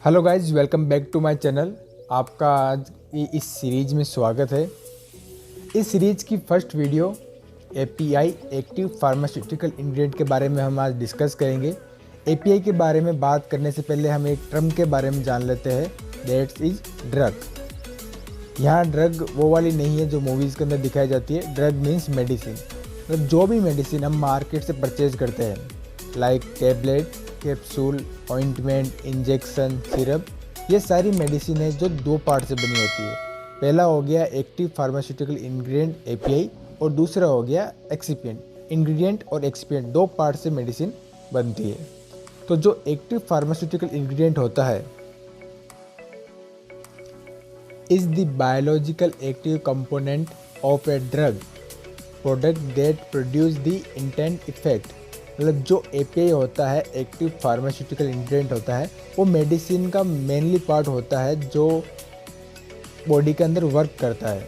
Hello guys, welcome back to my channel. आपका आज इस सीरीज में स्वागत है। इस सीरीज की first video API active pharmaceutical ingredient के बारे में हम आज डिस्कस करेंगे। एपीआई के बारे में बात करने से पहले हम एक टर्म के बारे में जान लेते हैं, दैट इज ड्रग। यहाँ ड्रग वो वाली नहीं है जो मूवीज़ के अंदर दिखाई जाती है। Drug means medicine. मतलब जो भी मेडिसिन हम मार्केट से परचेज करते हैं, like tablet, capsule, ointment, injection, syrup, ये सारी मेडिसिन है जो दो पार्ट से बनी होती है। पहला हो गया एक्टिव फार्मास्यूटिकल इंग्रेडिएंट एपीआई और दूसरा हो गया एक्सिपिएंट। इंग्रेडिएंट और एक्सिपिएंट दो पार्ट से मेडिसिन बनती है। तो जो एक्टिव फार्मास्यूटिकल इंग्रेडिएंट होता है is the biological active component of a drug product that produce the intent effect. मतलब जो एपीआई होता है, एक्टिव फार्मास्यूटिकल इंग्रेडिएंट होता है, वो मेडिसिन का मेनली पार्ट होता है जो बॉडी के अंदर वर्क करता है।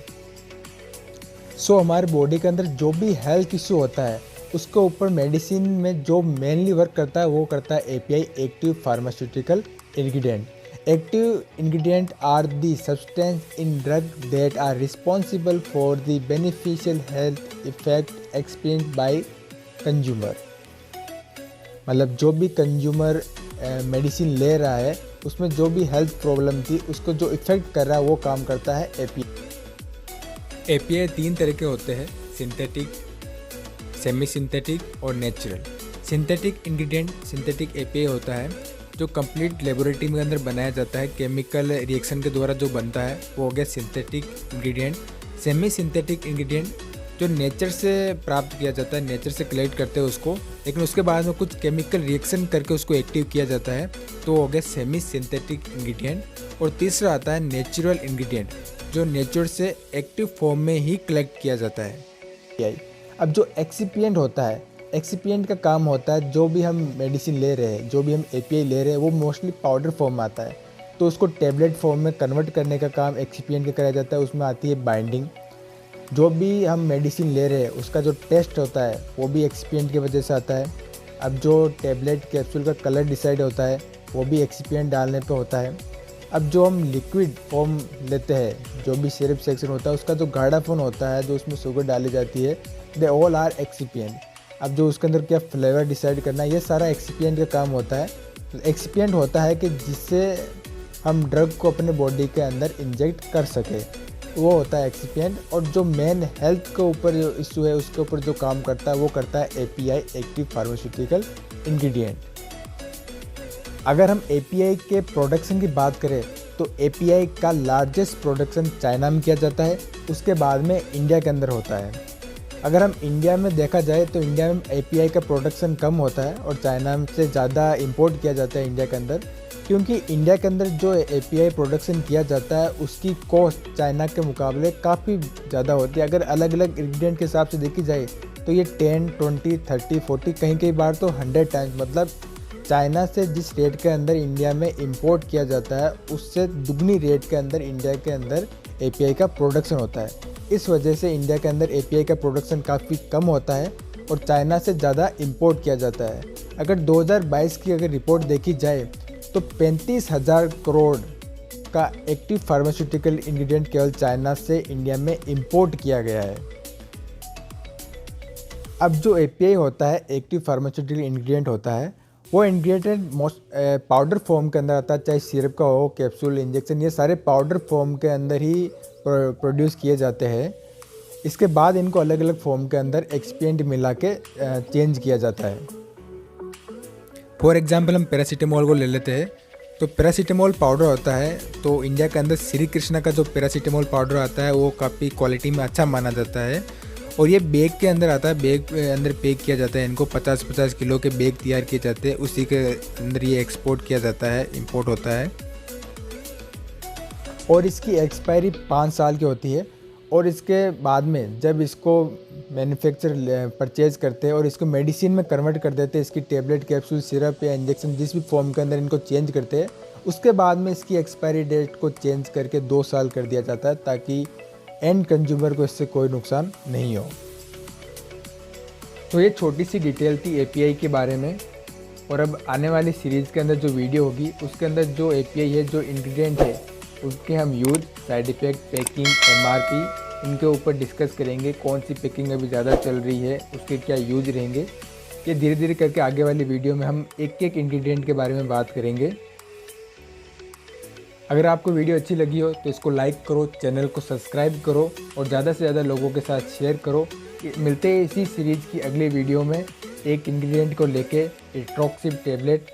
सो हमारे बॉडी के अंदर जो भी हेल्थ इश्यू होता है उसके ऊपर मेडिसिन में जो मेनली वर्क करता है वो करता है API, active pharmaceutical ingredient. Active ingredient are the substance in drug that are responsible for the beneficial health effect experienced by consumer. मतलब जो भी कंज्यूमर मेडिसिन ले रहा है उसमें जो भी हेल्थ प्रॉब्लम थी उसको जो इफ़ेक्ट कर रहा है वो काम करता है एपीआई। एपीआई तीन तरह के होते हैं, सिंथेटिक, सेमी सिंथेटिक और natural. Synthetic ingredient, synthetic API होता है जो कंप्लीट लेबोरेटरी में अंदर बनाया जाता है, केमिकल रिएक्शन के द्वारा जो बनता है वो हो गया synthetic ingredient. Semi synthetic ingredient जो नेचर से प्राप्त किया जाता है, नेचर से कलेक्ट करते हैं उसको, लेकिन उसके बाद में कुछ केमिकल रिएक्शन करके उसको एक्टिव किया जाता है, तो हो गया सेमी सिंथेटिक इंग्रेडिएंट। और तीसरा आता है नेचुरल इंग्रेडिएंट जो नेचर से एक्टिव फॉर्म में ही कलेक्ट किया जाता है। अब जो एक्सिपिएंट होता है, एक्सिपिएंट का काम होता है जो भी हम मेडिसिन ले रहे हैं, जो भी हम एपीआई ले रहे हैं वो मोस्टली पाउडर फॉर्म में आता है, तो उसको टेबलेट फॉर्म में कन्वर्ट करने का काम एक्सिपिएंट का कराया जाता है। उसमें आती है बाइंडिंग। जो भी हम मेडिसिन ले रहे हैं उसका जो टेस्ट होता है वो भी एक्सिपिएंट की वजह से आता है। अब जो टैबलेट कैप्सूल का कलर डिसाइड होता है वो भी एक्सिपिएंट डालने पे होता है। अब जो हम लिक्विड फॉर्म लेते हैं, जो भी सिरप सेक्शन होता है उसका जो गाढ़ापन होता है, जो उसमें शुगर डाली जाती है, दे ऑल आर एक्सिपिएंट। अब जो उसके अंदर क्या फ्लेवर डिसाइड करना है, ये सारा एक्सिपिएंट का काम होता है। एक्सिपिएंट होता है कि जिससे हम ड्रग को अपने बॉडी के अंदर इंजेक्ट कर सके, वो होता है एक्सिपिएंट। और जो मेन हेल्थ के ऊपर जो इशू है उसके ऊपर जो काम करता है वो करता है एपीआई, एक्टिव फार्मास्यूटिकल इंग्रेडिएंट। अगर हम एपीआई के प्रोडक्शन की बात करें तो एपीआई का लार्जेस्ट प्रोडक्शन चाइना में किया जाता है, उसके बाद में इंडिया के अंदर होता है। अगर हम इंडिया में देखा जाए तो इंडिया में एपीआई का प्रोडक्शन कम होता है और चाइना से ज़्यादा इंपोर्ट किया जाता है इंडिया के अंदर, क्योंकि इंडिया के अंदर जो एपीआई प्रोडक्शन किया जाता है उसकी कॉस्ट चाइना के मुकाबले काफ़ी ज़्यादा होती है। अगर अलग अलग इंग्रेडिएंट के हिसाब से देखी जाए तो ये 10, 20, 30, 40, कहीं कई बार तो 100 टाइम्स, मतलब चाइना से जिस रेट के अंदर इंडिया में इंपोर्ट किया जाता है उससे दुगनी रेट के अंदर इंडिया के अंदर एपीआई का प्रोडक्शन होता है। इस वजह से इंडिया के अंदर एपीआई का प्रोडक्शन काफ़ी कम होता है और चाइना से ज़्यादा इंपोर्ट किया जाता है। अगर 2022 की अगर रिपोर्ट देखी जाए तो 35,000 करोड़ का एक्टिव फार्मास्यूटिकल इंग्रेडिएंट केवल चाइना से इंडिया में इंपोर्ट किया गया है। अब जो एपीआई होता है, एक्टिव फार्मास्यूटिकल इंग्रेडिएंट होता है, वो इंग्रेडिएंट पाउडर फॉर्म के अंदर आता है, चाहे सिरप का हो, कैप्सूल, इंजेक्शन, ये सारे पाउडर फॉर्म के अंदर ही प्रोड्यूस किए जाते हैं। इसके बाद इनको अलग अलग फॉर्म के अंदर एक्सपिएंट मिला के चेंज किया जाता है। फॉर एग्जाम्पल हम पैरासीटामोल को ले लेते हैं, तो पैरासीटामोल पाउडर होता है, तो इंडिया के अंदर श्री कृष्णा का जो पैरासीटामोल पाउडर आता है वो काफ़ी क्वालिटी में अच्छा माना जाता है और ये बैग के अंदर आता है, बैग के अंदर पैक किया जाता है। इनको 50-50 किलो के बैग तैयार किए जाते हैं, उसी के अंदर ये एक्सपोर्ट किया जाता है, इंपोर्ट होता है। और इसकी एक्सपायरी 5 साल की होती है और इसके बाद में जब इसको मैन्युफैक्चर परचेज करते हैं और इसको मेडिसिन में कन्वर्ट कर देते हैं, इसकी टेबलेट, कैप्सूल, सिरप या इंजेक्शन जिस भी फॉर्म के अंदर इनको चेंज करते हैं, उसके बाद में इसकी एक्सपायरी डेट को चेंज करके 2 साल कर दिया जाता है ताकि एंड कंज्यूमर को इससे कोई नुकसान नहीं हो। तो ये छोटी सी डिटेल थी एपीआई के बारे में। और अब आने वाली सीरीज़ के अंदर जो वीडियो होगी उसके अंदर जो एपीआई है, जो इंग्रेडिएंट है, उसके हम use, side effect, packing, MRP, इनके ऊपर डिस्कस करेंगे। कौन सी पैकिंग अभी ज़्यादा चल रही है, उसके क्या यूज रहेंगे, ये धीरे धीरे करके आगे वाली वीडियो में हम एक एक इंग्रेडिएंट के बारे में बात करेंगे। अगर आपको वीडियो अच्छी लगी हो तो इसको लाइक करो, चैनल को सब्सक्राइब करो और ज़्यादा से ज़्यादा लोगों के साथ शेयर करो। मिलते हैं इसी सीरीज़ की अगली वीडियो में एक इंग्रेडिएंट को लेके, एट्रोक्सिब टेबलेट।